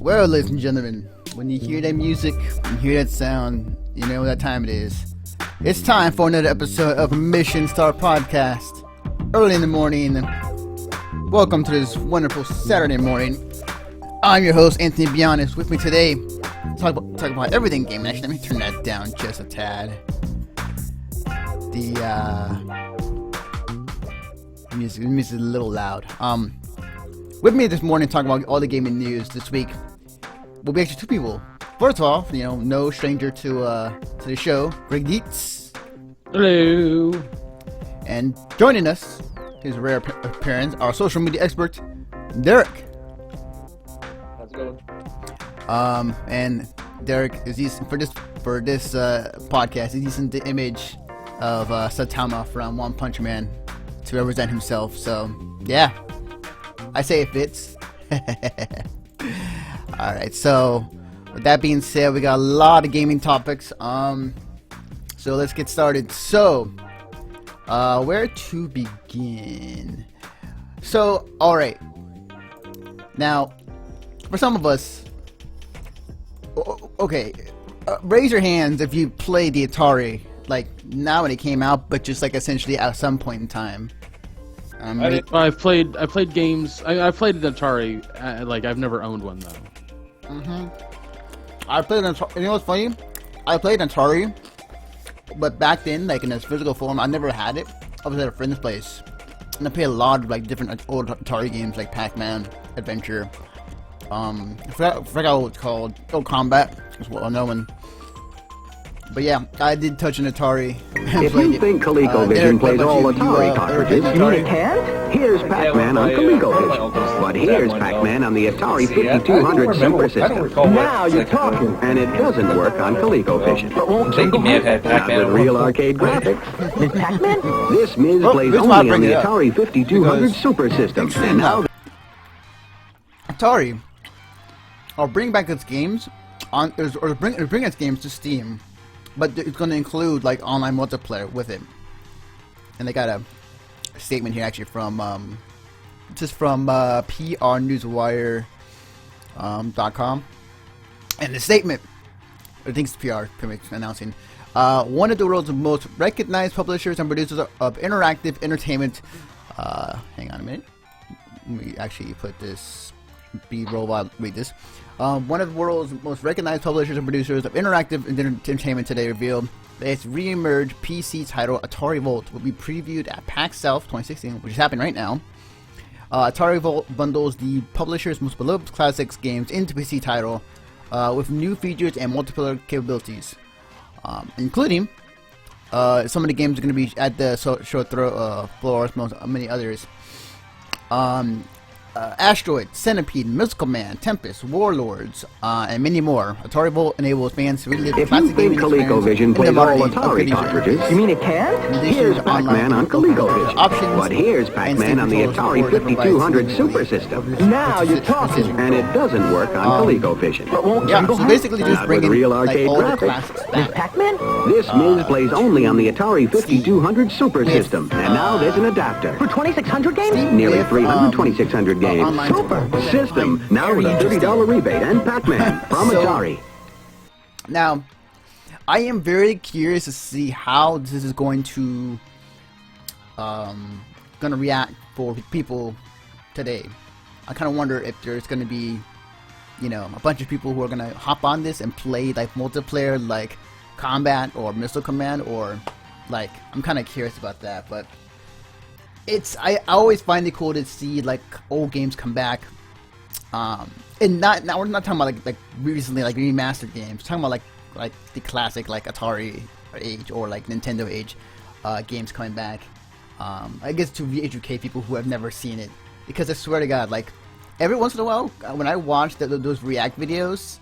Well, ladies and gentlemen, when you hear that music, when you hear that sound, you know what time it is. It's time for another episode of Mission Star Podcast. Early in the morning, welcome to this wonderful Saturday morning. I'm your host, Anthony Bionis. With me today, talk about everything gaming. Actually, let me turn that down just a tad. The music is a little loud. With me this morning, talking about all the gaming news this week, will be actually two people. First of all, no stranger to the show, Greg Dietz. Hello. And joining us, his rare appearance, our social media expert, Derek. How's it going? And Derek is using for this podcast. He's using the image of Saitama from One Punch Man to represent himself. So yeah, I say it fits. All right. So with that being said, we got a lot of gaming topics. So let's get started. So, where to begin? So, all right. Now, for some of us, okay, raise your hands if you played the Atari, like now when it came out, but just like essentially at some point in time. I've played games. I played the Atari. Like I've never owned one though. I played Atari. You know what's funny? I played Atari, but back then, like in its physical form, I never had it. I was at a friend's place, and I played a lot of like different old Atari games, like Pac-Man, Adventure. I forgot what it's called. Oh, Combat is well known. But yeah, I did touch an Atari. If you think ColecoVision plays all Atari cartridges, you mean it can't? Here's Pac-Man on ColecoVision. But here's Pac-Man on the Atari 5200 Super System. Now you're talking. And it doesn't work on ColecoVision. But won't take not with real arcade graphics. Miss Pac-Man? This Miz plays only on the Atari 5200 Super System. And now Atari are bringing back its games bring its games to Steam, but it's going to include like online multiplayer with it. And they got a statement here actually from PRNewsWire.com, and the statement, I think it's PR pretty much announcing, one of the world's most recognized publishers and producers of interactive entertainment. Hang on a minute. Let me actually put this B-roll while I read this. One of the world's most recognized publishers and producers of interactive entertainment today revealed that its re-emerged PC title Atari Volt will be previewed at PAX South 2016, which is happening right now. Atari Volt bundles the publisher's most beloved classics games into PC title with new features and multiplayer capabilities, including some of the games are going to be at the show floor, many others. Asteroid, Centipede, Mystical Man, Tempest, Warlords, and many more. Atari Volt enables fans to relive if you think ColecoVision plays all Atari cartridges, you mean it can? Here's Pac-Man on ColecoVision. But here's Pac-Man on the Atari 5200 Super System. Now you're talking. And it doesn't work on ColecoVision. But won't so basically just bringing real arcade all graphics. The classics back. Pac-Man? This Miz plays only on the Atari 5200 Super System. And now there's an adapter. For 2600 games? Nearly 300 2600 games. Super System, now with a $30 rebate and Pac-Man from Atari. Now, I am very curious to see how this is going to react for people today. I kind of wonder if there's going to be, a bunch of people who are going to hop on this and play like multiplayer, like Combat or Missile Command, or like I'm kind of curious about that, but. I always find it cool to see like old games come back, and now we're not talking about like recently like remastered games. We're talking about like the classic like Atari age or like Nintendo age games coming back. I guess to re-educate people who have never seen it, because I swear to God, like every once in a while when I watch those React videos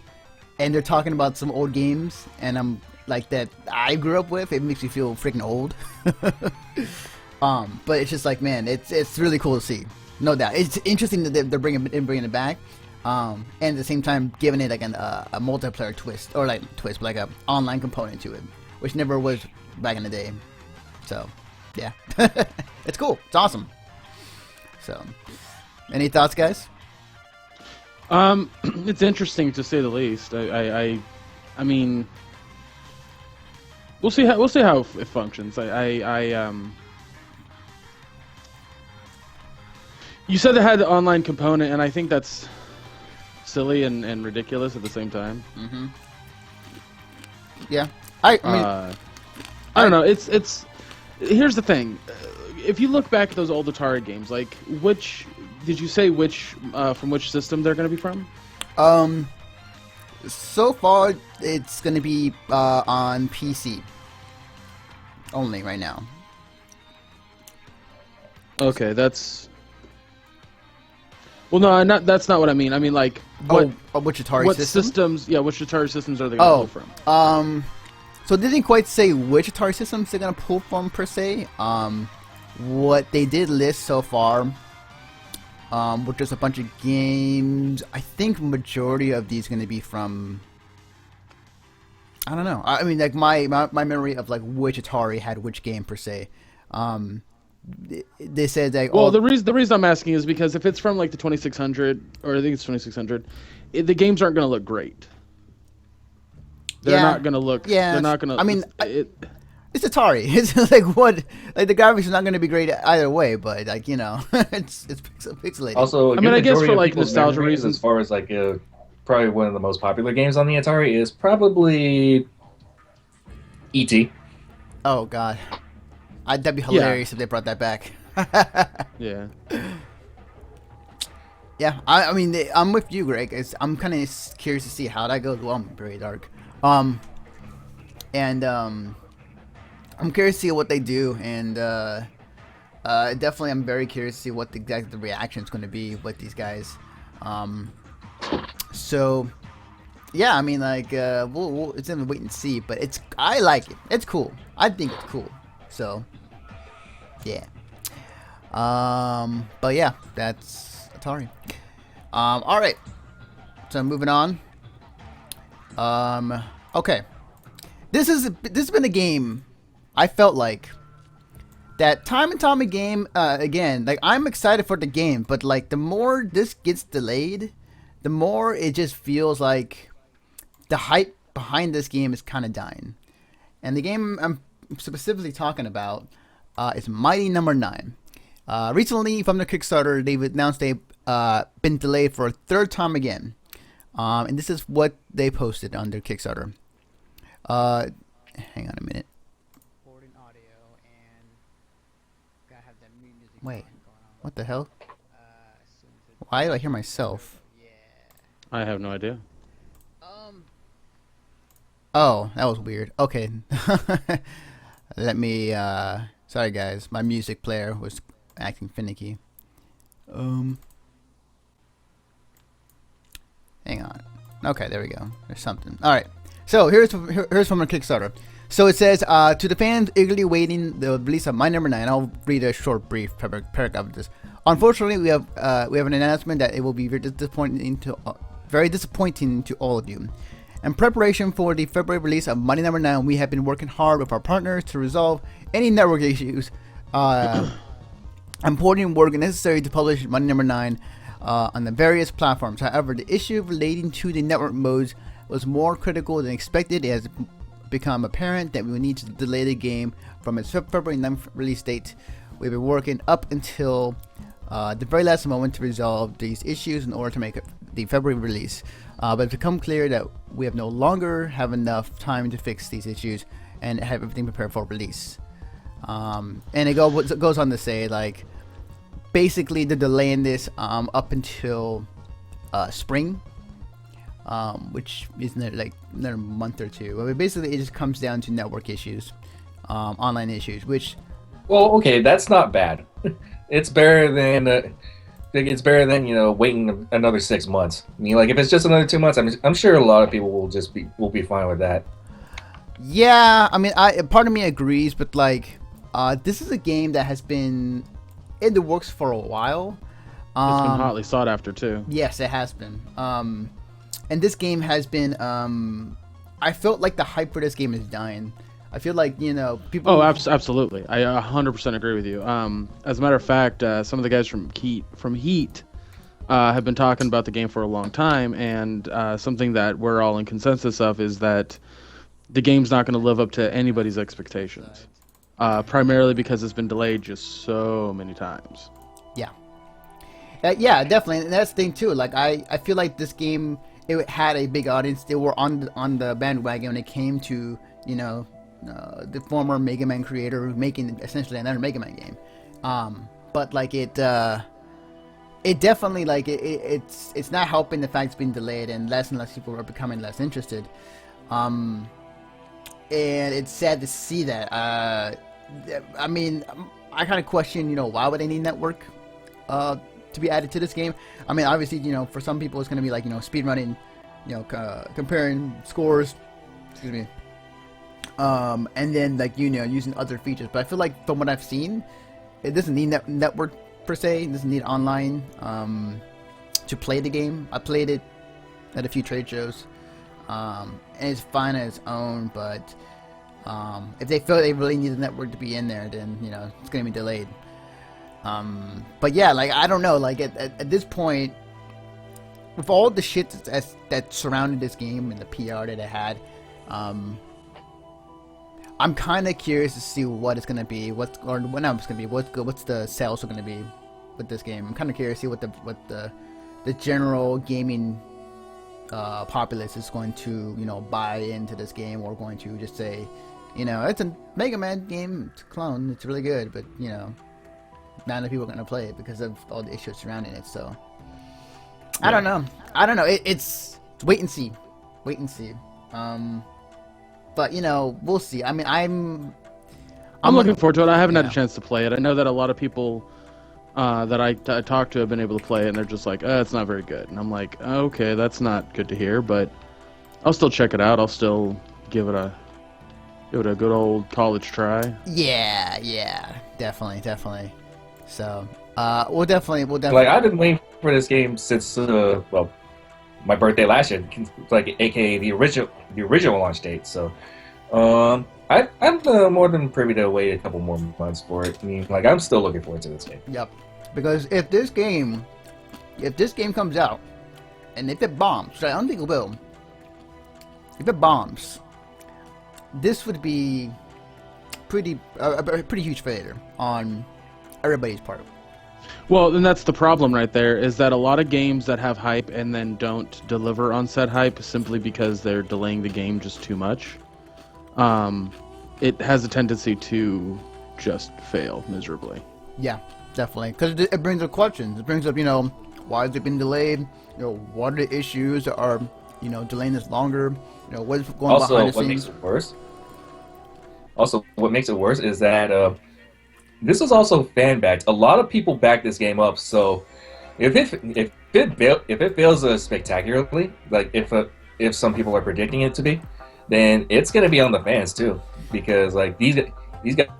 and they're talking about some old games and I'm like that I grew up with, it makes me feel freaking old. But it's just like, man, it's really cool to see, no doubt. It's interesting that they're bringing it back, and at the same time giving it like a multiplayer twist, or like twist, but like a online component to it, which never was back in the day. So, yeah, it's cool. It's awesome. So, any thoughts, guys? It's interesting to say the least. I mean, we'll see how it functions. You said it had the online component, and I think that's silly and ridiculous at the same time. Mm-hmm. Yeah, I mean, I don't know. It's here's the thing. If you look back at those old Atari games, like which did you say from which system they're going to be from? So far it's going to be on PC only right now. Okay, that's. Well, no, that's not what I mean. I mean, like, which Atari systems? Yeah, which Atari systems are they going to pull from? So they didn't quite say which Atari systems they're going to pull from, per se. What they did list so far, which is a bunch of games, I think majority of these going to be from... I don't know. I mean, like, my memory of, like, which Atari had which game, per se. They said that. Well, the reason I'm asking is because if it's from like the 2600, or I think it's 2600, the games aren't going to look great. They're not going to look. Yeah, they're not going to. I mean, it's Atari. It's like what? Like the graphics are not going to be great either way, but like it's pixelated. Also, I mean, I guess for like nostalgia reasons, as far as like probably one of the most popular games on the Atari is probably E.T. Oh God. That'd be hilarious if they brought that back. Yeah. Yeah, I mean, I'm with you, Greg. I'm kind of curious to see how that goes. Well, I'm very dark. I'm curious to see what they do, and definitely I'm very curious to see what the reaction is going to be with these guys. So, yeah, I mean, like, it's in the wait and see, but I like it. It's cool. I think it's cool. So, yeah. But yeah, that's Atari. All right. So moving on. Okay. This has been a game I felt like that time and time again. Like I'm excited for the game, but like the more this gets delayed, the more it just feels like the hype behind this game is kind of dying. And the game I'm specifically talking about is Mighty Number 9. Recently, from the Kickstarter, they've announced they've been delayed for a third time again. And this is what they posted on their Kickstarter. Hang on a minute. Wait, what the hell? Why do I hear myself? I have no idea. Oh, that was weird. Okay. Let me, sorry guys, my music player was acting finicky. Hang on. Okay, there we go. There's something. Alright. So, here's from a Kickstarter. So it says, to the fans eagerly waiting the release of Mighty Number 9, I'll read a short, brief paragraph of this. Unfortunately, we have an announcement that it will be very disappointing to all of you. In preparation for the February release of Mighty Number 9, we have been working hard with our partners to resolve any network issues and putting work necessary to publish Mighty Number 9 on the various platforms. However, the issue relating to the network modes was more critical than expected. It has become apparent that we will need to delay the game from its February 9th release date. We've been working up until the very last moment to resolve these issues in order to make the February release. But it's become clear that we have no longer have enough time to fix these issues and have everything prepared for release. And it goes on to say, like, basically they're delaying this up until spring, which is another month or two. But basically it just comes down to network issues, online issues, which... Well, okay, that's not bad. It's better than waiting another 6 months. I mean, like if it's just another 2 months, I'm sure a lot of people will be fine with that. Yeah, I mean, part of me agrees, but like, this is a game that has been in the works for a while. It's been hotly sought after too. Yes, it has been. And this game has been. I felt like the hype for this game is dying. I feel like, people... Oh, absolutely. I 100% agree with you. As a matter of fact, some of the guys from Heat have been talking about the game for a long time, and something that we're all in consensus of is that the game's not going to live up to anybody's expectations, primarily because it's been delayed just so many times. Yeah. Yeah, definitely. And that's the thing, too. Like, I feel like this game, it had a big audience. They were on the bandwagon when it came to, you know, the former Mega Man creator making essentially another Mega Man game. But, like, it definitely, like, it's not helping the fact it's been delayed, and less people are becoming less interested. And it's sad to see that. I mean, I kind of question, you know, why would they need network to be added to this game? I mean, obviously, you know, for some people it's going to be like, you know, speedrunning, you know, comparing scores, excuse me, and then, like, you know, using other features. But I feel like from what I've seen, it doesn't need network per se. It doesn't need online to play the game. I played it at a few trade shows, and it's fine on its own, but if they feel they really need the network to be in there, then, you know, it's going to be delayed. But yeah, like, I don't know, like, at this point, with all the shit that surrounded this game and the PR that it had, I'm kind of curious to see what it's gonna be, what's the sales are gonna be with this game. I'm kind of curious to see what the general gaming populace is going to, you know, buy into this game, or going to just say, you know, it's a Mega Man game, it's a clone, it's really good, but, you know, not enough people are gonna play it because of all the issues surrounding it. So yeah. I don't know. It's wait and see. But, you know, we'll see. I mean, I'm looking forward to it. I haven't had a chance to play it. I know that a lot of people that I talked to have been able to play it, and they're just like, it's not very good. And I'm like, okay, that's not good to hear, but I'll still check it out. I'll still give it a good old college try. Yeah, definitely. So, we'll definitely. Like, I've been waiting for this game since my birthday last year, like, aka the original launch date. So, I'm more than privy to wait a couple more months for it. I mean, like, I'm still looking forward to this game. Yep, because if this game comes out, and if it bombs, which I don't think it will, if it bombs, this would be a pretty huge failure on everybody's part. Well, then that's the problem right there, is that a lot of games that have hype and then don't deliver on said hype simply because they're delaying the game just too much, it has a tendency to just fail miserably. Yeah, definitely. Because it brings up questions. It brings up, you know, why has it been delayed? You know, what are the issues that are, you know, delaying this longer? You know, what's going behind the scenes? What makes it worse is that this was also fan backed. A lot of people backed this game up. So if it fails spectacularly, like if some people are predicting it to be, then it's gonna be on the fans too, because, like, these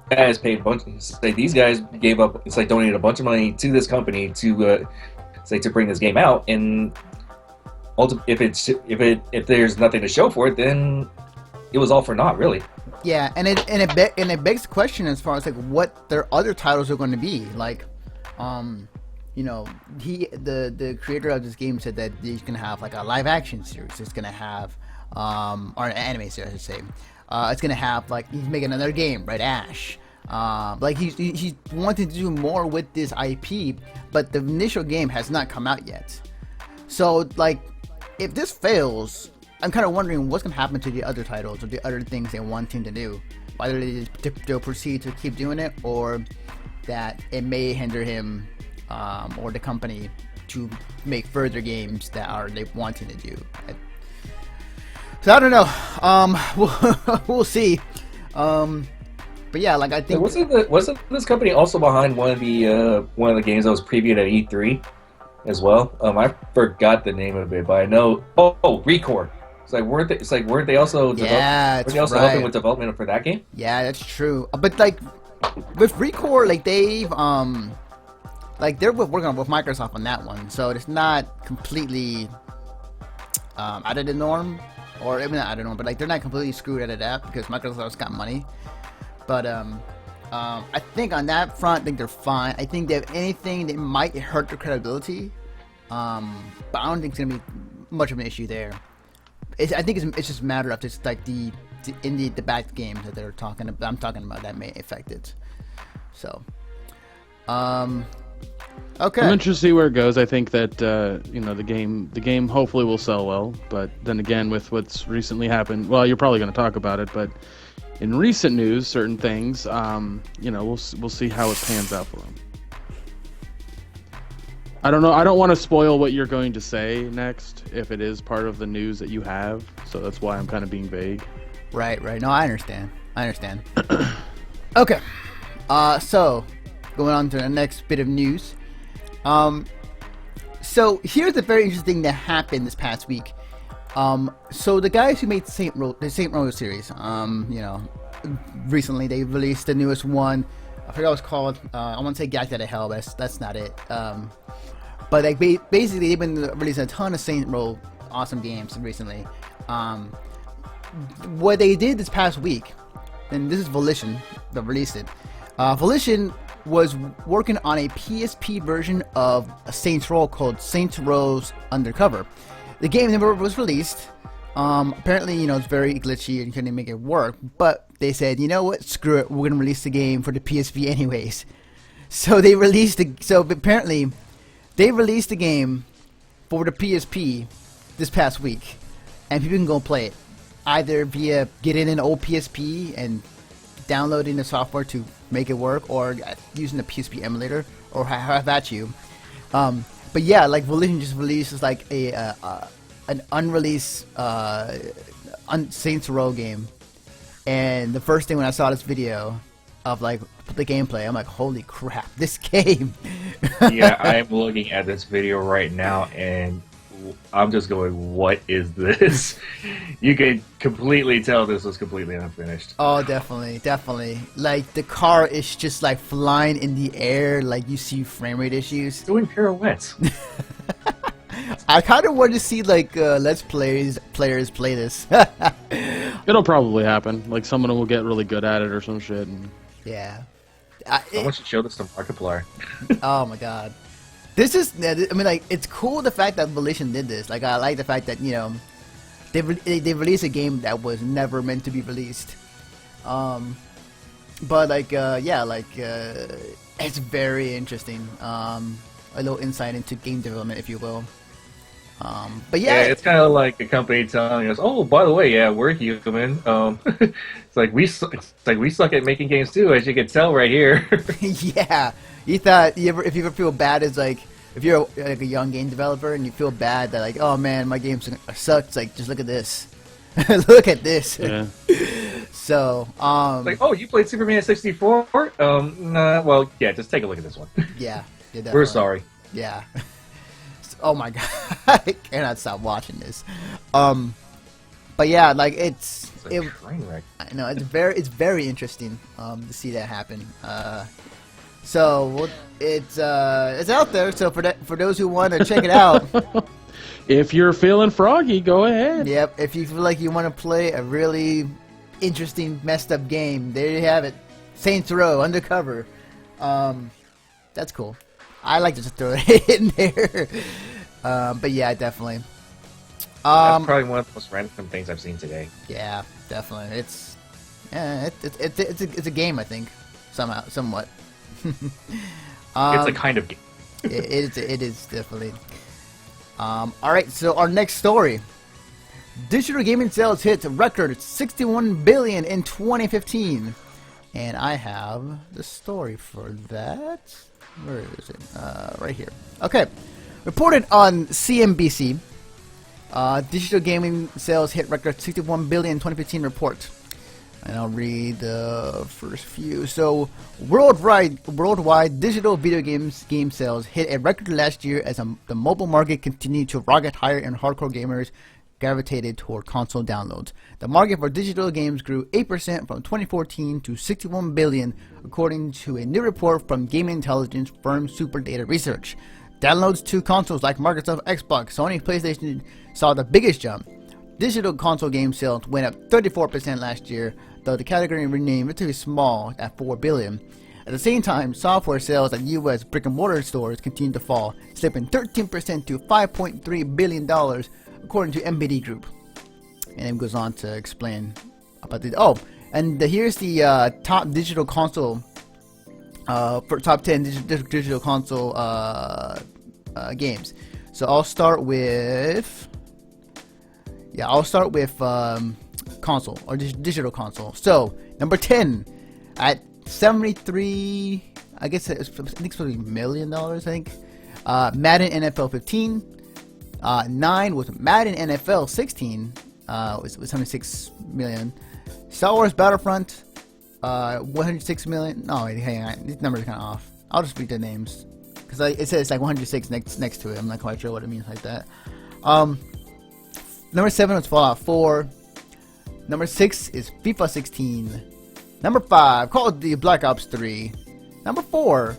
guys paid a bunch. These guys gave up. It's like donated a bunch of money to this company to bring this game out, and if there's nothing to show for it, then it was all for naught, really. Yeah, and it begs the question as far as, like, what their other titles are going to be. Like, you know, the creator of this game said that he's going to have, like, a live action series. It's going to have, or an anime series, I should say. It's going to have, like, he's making another game, right? Ash. Like, he's wanting to do more with this IP, but the initial game has not come out yet. So, like, if this fails, I'm kind of wondering what's going to happen to the other titles or the other things they want him to do. Whether they'll proceed to keep doing it, or that it may hinder him or the company to make further games that they wanting to do. So I don't know. We'll see. But yeah, like, I think wasn't this company also behind one of the games that was previewed at E3 as well? I forgot the name of it, but I know. Oh, Recore. Weren't they also helping with development for that game? Yeah, that's true. But, like, with Recore, like, they've like, they're working with Microsoft on that one, so it's not completely out of the norm, or maybe not out of the norm, but, like, they're not completely screwed out of that because Microsoft's got money. But I think on that front, I think they're fine. I think that if anything, they might hurt their credibility But I don't think it's gonna be much of an issue there. I think it's just a matter of just like the back games that they're talking about. I'm talking about that may affect it. So, okay. I'm interested to see where it goes. I think that the game hopefully will sell well. But then again, with what's recently happened, well, you're probably going to talk about it. But in recent news, certain things, we'll see how it pans out for them. I don't know. I don't want to spoil what you're going to say next if it is part of the news that you have. So that's why I'm kind of being vague. Right. No, I understand. Okay. So going on to the next bit of news. So here's a very interesting thing that happened this past week. So the guys who made the Saint Row series, recently they released the newest one. I forgot what it's called. I want to say Gacked Out of Hell, but that's not it. But like basically, they've been releasing a ton of Saint Row awesome games recently. What they did this past week, and this is Volition that released it. Volition was working on a PSP version of Saints Row called Saints Row's Undercover. The game never was released. Apparently, it's very glitchy and couldn't make it work. But they said, you know what? Screw it. We're gonna release the game for the PSP anyways. So they released apparently they released the game for the PSP this past week, and people can go play it either via getting an old PSP and downloading the software to make it work, or using the PSP emulator, or have at you. But yeah, like Volition just releases like an unreleased Saints Row game, and the first thing when I saw this video of like the gameplay, I'm like, holy crap, this game. Yeah, I am looking at this video right now, and I'm just going, what is this? You can completely tell this was completely unfinished. Oh, definitely. Like, the car is just like flying in the air, like you see frame rate issues. Doing pirouettes. I kind of want to see like Let's players play this. It'll probably happen. Like someone will get really good at it or some shit. And... yeah. Someone should show this to Markiplier. Oh my god. This is, I mean, like, it's cool the fact that Volition did this. Like, I like the fact that, they released a game that was never meant to be released. But, like, it's very interesting. A little insight into game development, if you will. But yeah, it's kind of like a company telling us, "Oh, by the way, yeah, we're human." It's like we suck at making games too, as you can tell right here. Yeah, you thought if you ever feel bad as like if you're like a young game developer and you feel bad that like, oh man, my game sucks. Like, just look at this. Look at this. Yeah. So, like, oh, you played Superman 64? Nah. Well, yeah, just take a look at this one. Yeah, we're sorry. Yeah. Oh my god, I cannot stop watching this. But yeah, like it's a train wreck. I know it's very interesting to see that happen. So it's out there. So for those who want to check it out, if you're feeling froggy, go ahead. Yep. If you feel like you want to play a really interesting, messed up game, there you have it. Saints Row Undercover. That's cool. I like to just throw it in there. But yeah, definitely. That's probably one of the most random things I've seen today. Yeah, definitely. It's a game, I think, somewhat. It's a kind of game. It is definitely. All right, so our next story. Digital gaming sales hit a record 61 billion in 2015, and I have the story for that. Where is it? Right here. Okay. Reported on CNBC, digital gaming sales hit record 61 billion 2015 report. And I'll read the first few. So, worldwide digital video game sales hit a record last year as the mobile market continued to rocket higher and hardcore gamers gravitated toward console downloads. The market for digital games grew 8% from 2014 to 61 billion, according to a new report from gaming intelligence firm SuperData Research. Downloads to consoles like Microsoft, Xbox, Sony, PlayStation saw the biggest jump. Digital console game sales went up 34% last year, though the category remained relatively small at 4 billion. At the same time, software sales at U.S. brick-and-mortar stores continue to fall, slipping 13% to $5.3 billion, according to MBD Group. And it goes on to explain about the... Oh, and here's the top digital console, for top 10 digital console games. So I'll start with... Yeah, I'll start with console, or digital console. So, number 10, at 73, I guess I think it's probably $1 million, I think. Madden NFL 15. 9 was Madden NFL 16. Was 106 million. Star Wars Battlefront. 106 million. No, wait, hang on. These numbers are kind of off. I'll just read the names because it says like 106 next to it. I'm not quite sure what it means like that. Number 7 was Fallout 4. Number 6 is FIFA 16. Number 5, Call of Duty Black Ops 3. Number 4,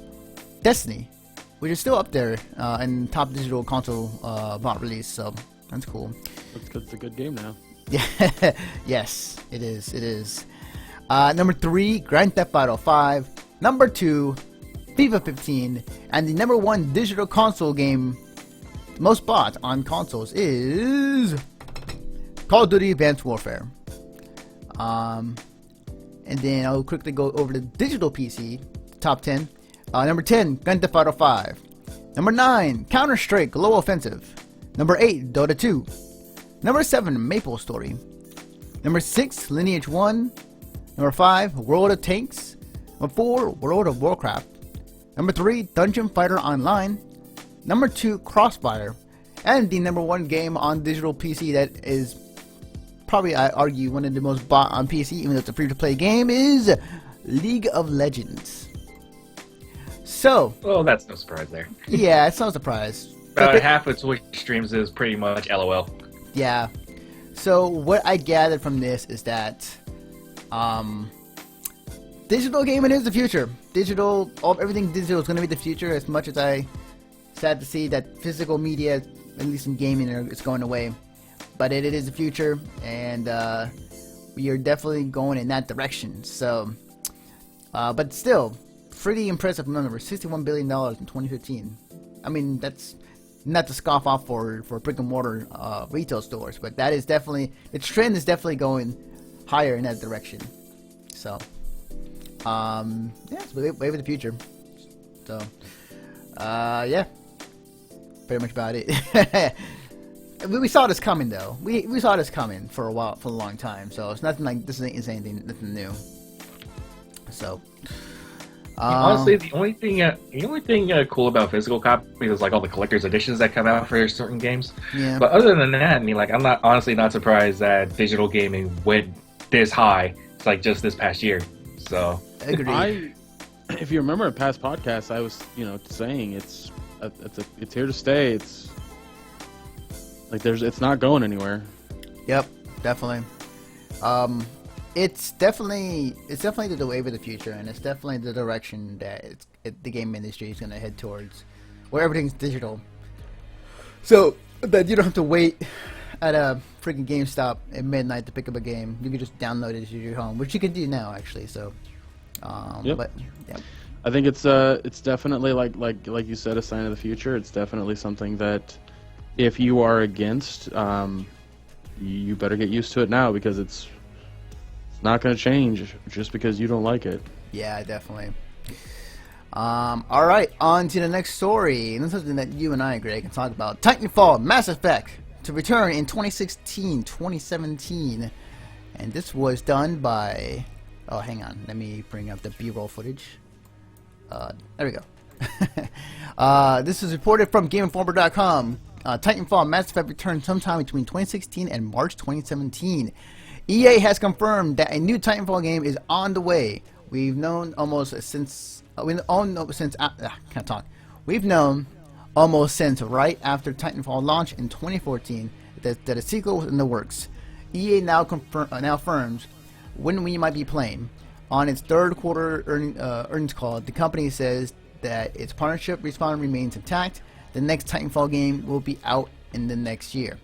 Destiny, which is still up there in top digital console bot release, so that's cool. It's a good game now. Yeah, yes, it is. It is. Number 3, Grand Theft Auto 5. Number 2, FIFA 15, and the number 1 digital console game most bought on consoles is Call of Duty Advanced Warfare. And then I'll quickly go over the digital PC, top 10. Number 10, Grand Theft Auto 5. Number 9, Counter-Strike Global Offensive. Number 8, Dota 2. Number 7, Maple Story. Number 6, Lineage 1. Number 5, World of Tanks. Number 4, World of Warcraft. Number 3, Dungeon Fighter Online. Number 2, Crossfire. And the number 1 game on digital PC that is probably, I argue, one of the most bought on PC, even though it's a free-to-play game, is League of Legends. So... Well, that's no surprise there. Yeah, it's no surprise. About half of Twitch streams is pretty much LOL. Yeah. So, what I gathered from this is that digital gaming is the future. Everything digital is going to be the future, as much as sad to see that physical media, at least in gaming, is going away. But it is the future, and we are definitely going in that direction. So, but still, pretty impressive number, $61 billion in 2015. I mean, that's not to scoff off for brick and mortar retail stores, but that is definitely, the trend is definitely going higher in that direction. So, yeah, it's wave of the future. So, yeah, pretty much about it. We saw this coming, though. We saw this coming for a long time. So it's nothing like this is anything new. So honestly, the only thing cool about physical copies is like all the collector's editions that come out for certain games. Yeah. But other than that, I mean, like, I'm not surprised that digital gaming went this high. It's like just this past year. So agreed. If you remember in past podcasts, I was saying it's here to stay. It's like it's not going anywhere. Yep, definitely. It's definitely the wave of the future, and it's definitely the direction that the game industry is going to head towards, where everything's digital. So that you don't have to wait at a freaking GameStop at midnight to pick up a game. You can just download it to your home, which you can do now, actually. So, yep. But yeah. I think it's definitely like you said, a sign of the future. It's definitely something that, if you are against, you better get used to it now, because it's not going to change just because you don't like it. Yeah, definitely. All right, on to the next story. And this is something that you and I, Greg, can talk about. Titanfall Mass Effect to return in 2016-2017. And this was done by... Oh, hang on. Let me bring up the B-roll footage. There we go. This is reported from GameInformer.com. Titanfall Mass Effect returns sometime between 2016 and March 2017. EA has confirmed that a new Titanfall game is on the way. We've known almost since right after Titanfall launch in 2014 that a sequel was in the works. EA now affirms when we might be playing. On its third quarter earnings call, the company says that its partnership Respawn remains intact. The next Titanfall game will be out in the next year.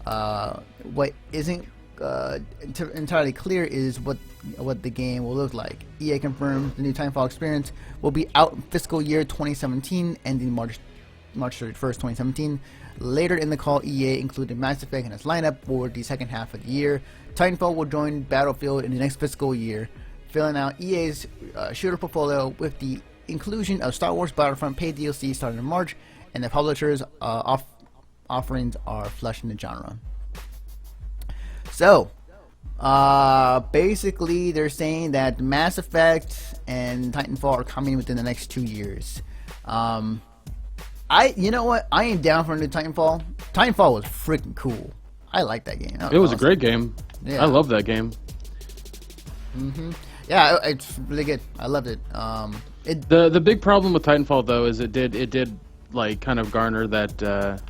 What isn't entirely clear is what the game will look like. EA confirmed the new Titanfall experience will be out in fiscal year 2017, ending March 31st, 2017. Later in the call, EA included Mass Effect in its lineup for the second half of the year. Titanfall will join Battlefield in the next fiscal year, filling out EA's shooter portfolio with the inclusion of Star Wars Battlefront paid DLC starting in March, and the publisher's offerings are fleshed in the genre. So, basically, they're saying that Mass Effect and Titanfall are coming within the next 2 years. You know what? I am down for a new Titanfall. Titanfall was freaking cool. I like that game. It was a great game. Yeah. I love that game. Yeah, it's really good. I loved it. The big problem with Titanfall though is it did like kind of garner that.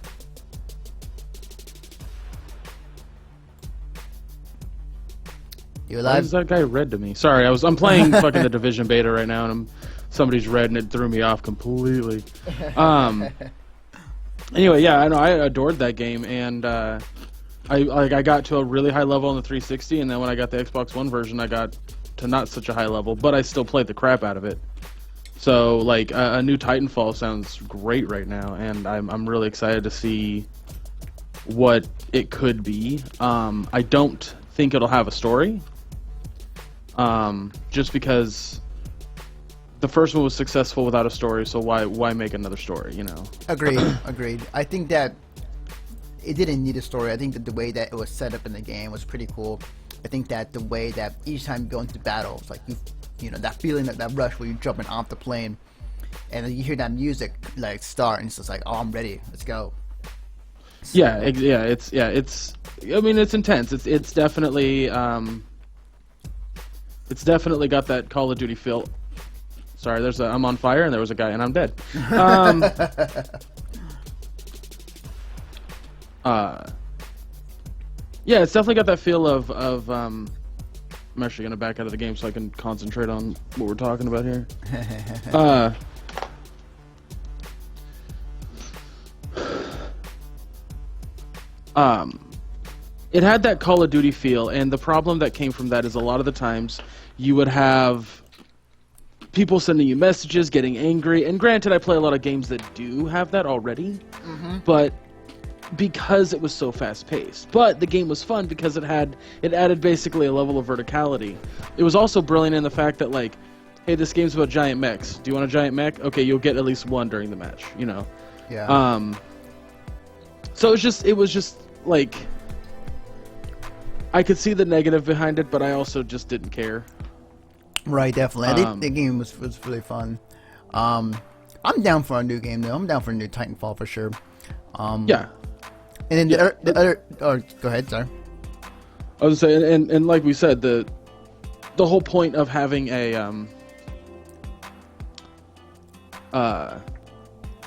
You alive? Why is that guy red to me? Sorry, I'm playing fucking the Division beta right now, and somebody's red, and it threw me off completely. Anyway, yeah, I know I adored that game, and I got to a really high level on the 360, and then when I got the Xbox One version, I got to not such a high level, but I still played the crap out of it. So like a new Titanfall sounds great right now, and I'm really excited to see what it could be. I don't think it'll have a story. Just because the first one was successful without a story, so why make another story, you know? Agreed. I think that it didn't need a story. I think that the way that it was set up in the game was pretty cool. I think that the way that each time you go into battle, it's like you know that feeling, that rush where you're jumping off the plane, and then you hear that music like start, and it's just like, oh, I'm ready, let's go. So, it's. I mean, it's intense. It's definitely got that Call of Duty feel. Sorry, I'm on fire, and there was a guy, and I'm dead. Yeah, it's definitely got that feel of I'm actually gonna back out of the game so I can concentrate on what we're talking about here. It had that Call of Duty feel, and the problem that came from that is a lot of the times you would have people sending you messages, getting angry, and granted, I play a lot of games that do have that already, but because it was so fast-paced. But the game was fun because it added basically a level of verticality. It was also brilliant in the fact that, like, hey, this game's about giant mechs. Do you want a giant mech? Okay, you'll get at least one during the match, you know? Yeah. So it was just like, I could see the negative behind it, but I also just didn't care. Right, definitely. I think the game was really fun. I'm down for a new game though. I'm down for a new Titanfall for sure. Yeah. And then the other oh, go ahead, sorry. I was saying, and like we said, the whole point of having a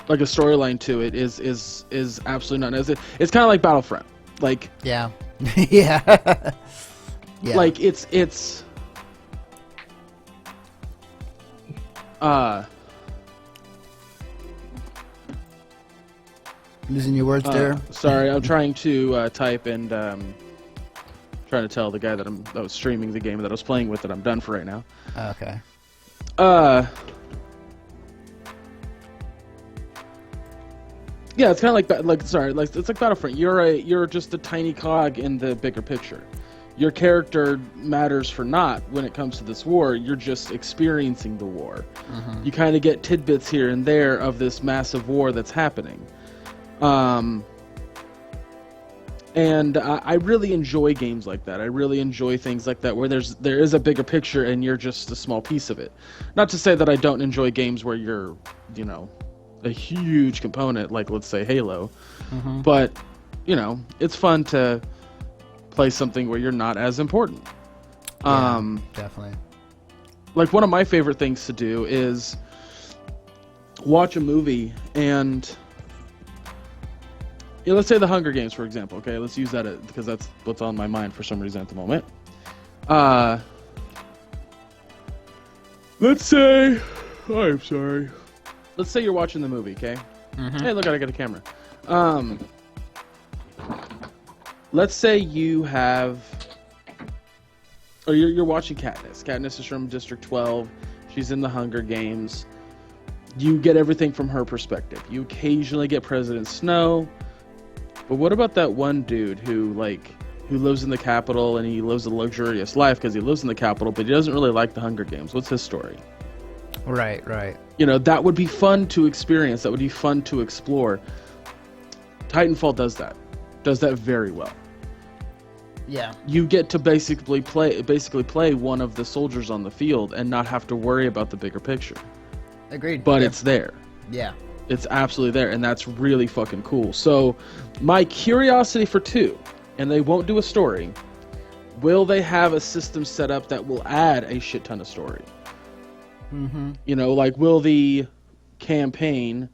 like a storyline to it is absolutely not necessary. It's kind of like Battlefront. Like, yeah. Yeah. Like it's losing your words there. Sorry, I'm trying to type and trying to tell the guy that was streaming the game that I was playing with that I'm done for right now. Okay. Yeah, it's kind of like it's like Battlefront. You're just a tiny cog in the bigger picture. Your character matters for naught when it comes to this war. You're just experiencing the war. You kind of get tidbits here and there of this massive war that's happening. And I really enjoy games like that. I really enjoy things like that where there is a bigger picture and you're just a small piece of it. Not to say that I don't enjoy games where you're, you know, a huge component, like let's say Halo. But, you know, it's fun to play something where you're not as important. Yeah, definitely. Like one of my favorite things to do is watch a movie and, yeah, let's say The Hunger Games, for example. Okay, let's use that because that's what's on my mind for some reason at the moment. Let's say, I'm sorry. Let's say you're watching the movie, okay? Hey, look, I got a camera. Let's say you have or you're watching Katniss. Katniss is from District 12. She's in the Hunger Games. You get everything from her perspective. You occasionally get President Snow, but what about that one dude who lives in the Capitol and he lives a luxurious life because he lives in the Capitol, but he doesn't really like the Hunger Games? What's his story? Right. That would be fun to experience. That would be fun to explore. Titanfall does that very well. Yeah. You get to basically play one of the soldiers on the field and not have to worry about the bigger picture. Agreed. But it's there. Yeah. It's absolutely there, and that's really fucking cool. So, my curiosity for 2, and they won't do a story, will they have a system set up that will add a shit ton of story? Mm-hmm. Will the campaign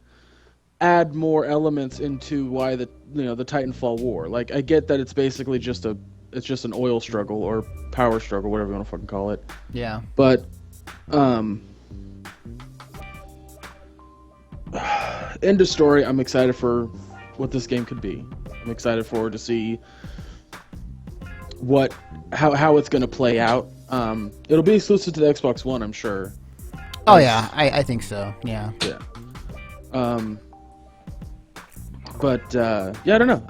add more elements into why the Titanfall war? Like, I get that it's basically just an oil struggle or power struggle, whatever you want to fucking call it. Yeah. But, end of story, I'm excited for what this game could be. I'm excited to see how it's going to play out. It'll be exclusive to the Xbox One, I'm sure. Oh yeah, I think so. Yeah. Yeah. But I don't know.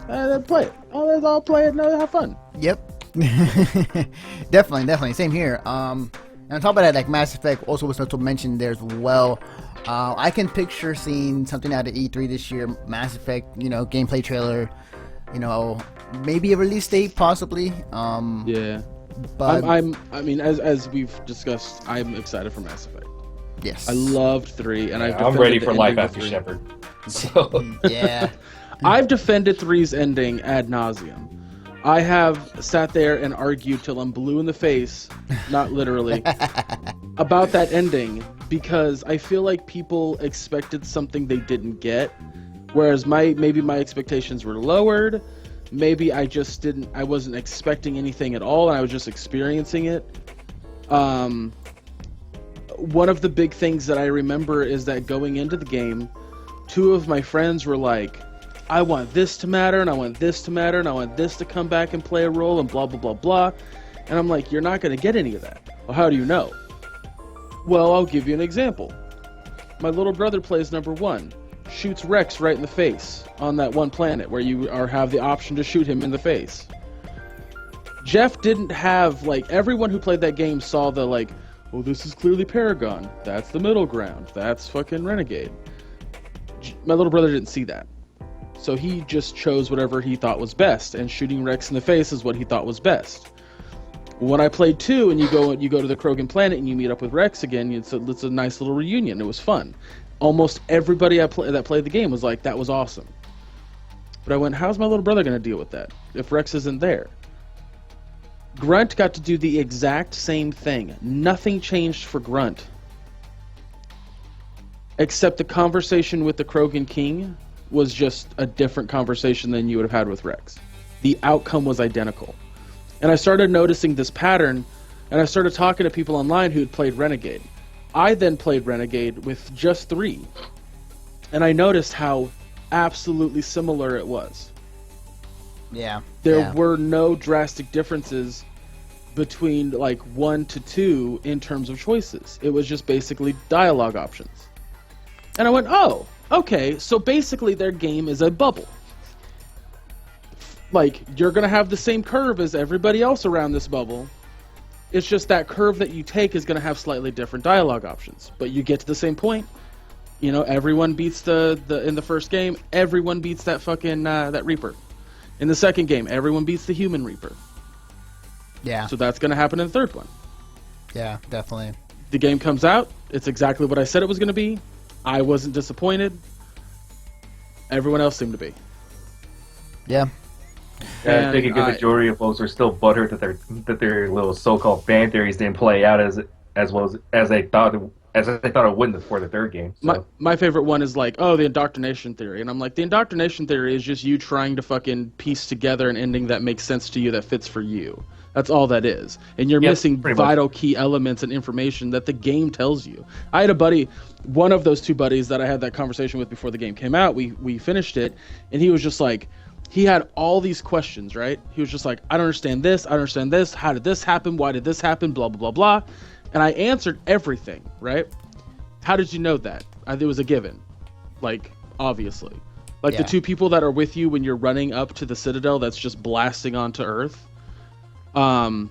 I'll play it. I'll play it and I'll have fun. Yep. Definitely. Same here. And on top of that, like Mass Effect also was to mention there as well. I can picture seeing something out of E3 this year. Mass Effect, gameplay trailer. Maybe a release date, possibly. Yeah. But as we've discussed, I'm excited for Mass Effect. Yes. I loved 3, and I'm ready for Life After Shepard. So yeah. I've defended 3's ending ad nauseum. I have sat there and argued till I'm blue in the face, not literally, about that ending because I feel like people expected something they didn't get, whereas maybe my expectations were lowered. Maybe I wasn't expecting anything at all and I was just experiencing it. One of the big things that I remember is that going into the game, 2 of my friends were like, I want this to matter, and I want this to matter, and I want this to come back and play a role, and blah, blah, blah, blah. And I'm like, you're not going to get any of that. Well, how do you know? Well, I'll give you an example. My little brother plays number 1, shoots Rex right in the face on that one planet where you have the option to shoot him in the face. Jeff didn't have, everyone who played that game saw the, oh, this is clearly Paragon. That's the middle ground. That's fucking Renegade. My little brother didn't see that. So he just chose whatever he thought was best, and shooting Rex in the face is what he thought was best. When I played 2 and you go to the Krogan planet and you meet up with Rex again, it's a nice little reunion. It was fun. Almost everybody that played the game was like, that was awesome. But I went, how's my little brother going to deal with that if Rex isn't there? Grunt got to do the exact same thing. Nothing changed for Grunt. Except the conversation with the Krogan King was just a different conversation than you would have had with Rex. The outcome was identical. And I started noticing this pattern, and I started talking to people online who had played Renegade. I then played Renegade with just 3. And I noticed how absolutely similar it was. Yeah. There were no drastic differences between 1 to 2 in terms of choices. It was just basically dialogue options. And I went, oh, okay, so basically their game is a bubble. You're going to have the same curve as everybody else around this bubble. It's just that curve that you take is going to have slightly different dialogue options. But you get to the same point. Everyone beats in the first game, everyone beats that fucking, that Reaper. In the second game, everyone beats the human Reaper. Yeah. So that's going to happen in the third one. Yeah, definitely. The game comes out. It's exactly what I said it was going to be. I wasn't disappointed. Everyone else seemed to be. Yeah. I think a good majority of folks are still butthurt that their little so-called fan theories didn't play out as well as they thought it wouldn't for the third game. So. My favorite one is the indoctrination theory, and I'm like, the indoctrination theory is just you trying to fucking piece together an ending that makes sense to you, that fits for you. That's all that is. And you're missing vital key elements and information that the game tells you. I had a buddy, one of those 2 buddies that I had that conversation with before the game came out, we finished it, and he was just like, he had all these questions, right? He was just like, I don't understand this. I don't understand this. How did this happen? Why did this happen? Blah, blah, blah, blah. And I answered everything, right? How did you know that? It was a given. Like, obviously. Like the two people that are with you when you're running up to the Citadel that's just blasting onto Earth. You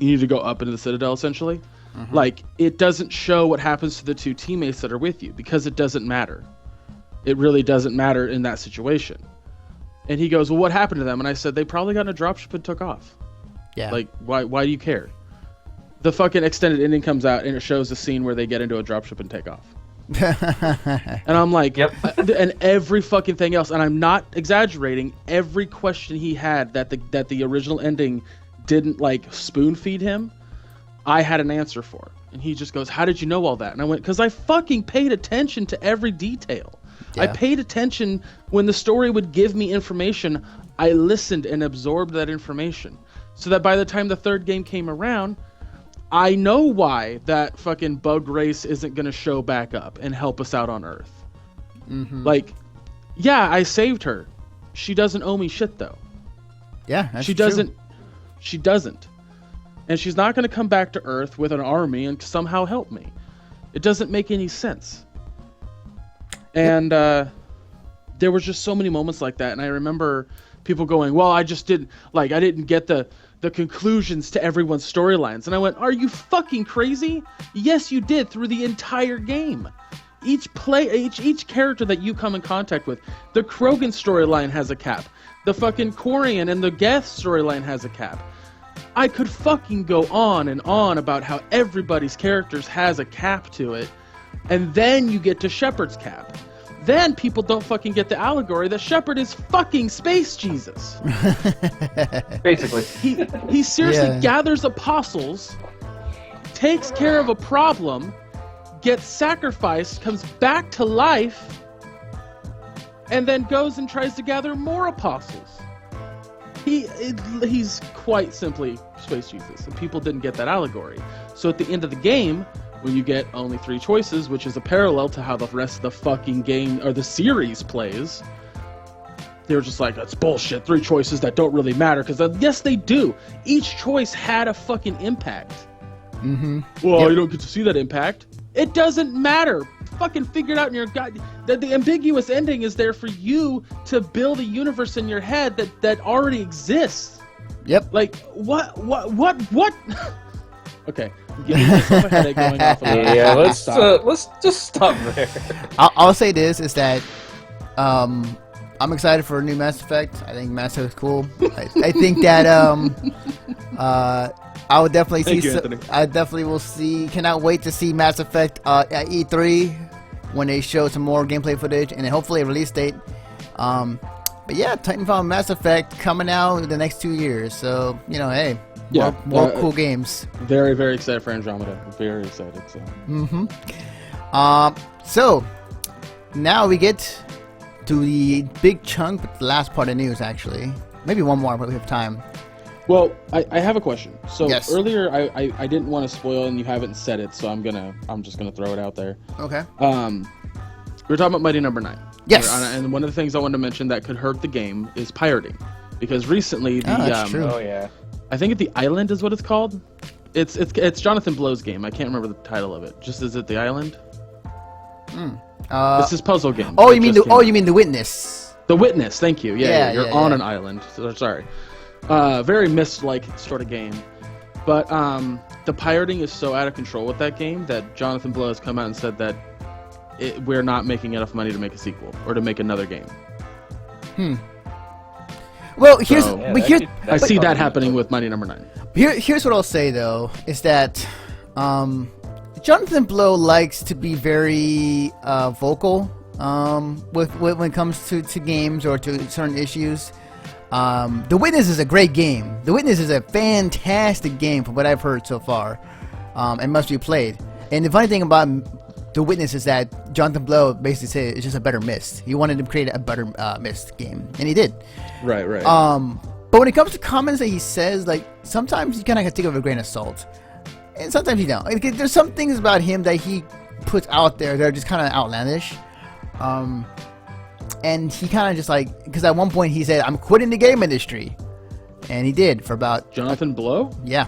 need to go up into the Citadel, essentially. Mm-hmm. Like, it doesn't show what happens to the two teammates that are with you because it doesn't matter. It really doesn't matter in that situation. And he goes, well, what happened to them? And I said, they probably got in a dropship and took off. Yeah. Like, why do you care? The fucking extended ending comes out and it shows a scene where they get into a dropship and take off. And I'm like, yep. And every fucking thing else, and I'm not exaggerating, every question he had that the original ending didn't like spoon feed him, I had an answer for. And he just goes, how did you know all that? And I went, because I fucking paid attention to every detail. Yeah. I paid attention when the story would give me information. I listened and absorbed that information so that by the time the third game came around, I know why that fucking bug race isn't going to show back up and help us out on Earth. Mm-hmm. Like, yeah, I saved her. She doesn't owe me shit, though. Yeah, that's she doesn't. True. She doesn't. And she's not going to come back to Earth with an army and somehow help me. It doesn't make any sense. And there was just so many moments like that. And I remember people going, well, I didn't get the conclusions to everyone's storylines. And I went, are you fucking crazy? Yes, you did through the entire game. Each character that you come in contact with, the Krogan storyline has a cap. The fucking Quarian and the Geth storyline has a cap. I could fucking go on and on about how everybody's characters has a cap to it. And then you get to Shepard's cap. Then people don't fucking get the allegory that Shepard is fucking space Jesus. Basically. He seriously gathers apostles, takes care of a problem, gets sacrificed, comes back to life, and then goes and tries to gather more apostles. He's quite simply space Jesus, and people didn't get that allegory. So at the end of the game, when you get only 3 choices, which is a parallel to how the rest of the fucking game or the series plays, they were just like, that's bullshit. 3 choices that don't really matter. Because yes, they do. Each choice had a fucking impact. Mm-hmm. Well, you don't get to see that impact. It doesn't matter. Fucking figure it out in your god. The ambiguous ending is there for you to build a universe in your head that already exists. Yep. Like what? Okay. I'm giving myself a headache going off a little. Yeah, let's just stop there. I'll say this is that I'm excited for a new Mass Effect. I think Mass Effect is cool. I think that I would definitely see. I definitely will see. Cannot wait to see Mass Effect at E3 when they show some more gameplay footage and then hopefully a release date. But yeah, Titanfall and Mass Effect coming out in the next 2 years. So hey. More cool games. Very, very excited for Andromeda. Very excited. So. Mm-hmm. So now we get to the big chunk, but the last part of news actually. Maybe one more, but we have time. Well, I have a question. So yes. Earlier I didn't want to spoil and you haven't said it, so I'm just gonna throw it out there. Okay. We were talking about Mighty Number 9. Yes. And one of the things I wanted to mention that could hurt the game is pirating, because recently that's true. Oh yeah. I think The Island is what it's called. It's Jonathan Blow's game. I can't remember the title of it. Just is it The Island? It's his puzzle game. Oh, you mean The Witness? The Witness. Thank you. Yeah, you're on an island. So, sorry. Very Myst-like sort of game. But the pirating is so out of control with that game that Jonathan Blow has come out and said that we're not making enough money to make a sequel or to make another game. Well, I see that happening with Mighty Number 9. Here's what I'll say though, is that Jonathan Blow likes to be very vocal with when it comes to games or to certain issues. The Witness is a great game. The Witness is a fantastic game from what I've heard so far, and must be played. And the funny thing about The Witness is that Jonathan Blow basically said it's just a better Myst. He wanted to create a better Myst game, and he did. Right. But when it comes to comments that he says, like, sometimes you kind of have to take it with a grain of salt, and sometimes you don't. Like, there's some things about him that he puts out there that are just kind of outlandish. And he kind of just like, because at one point he said, "I'm quitting the game industry," and he did for about Jonathan Blow. Yeah.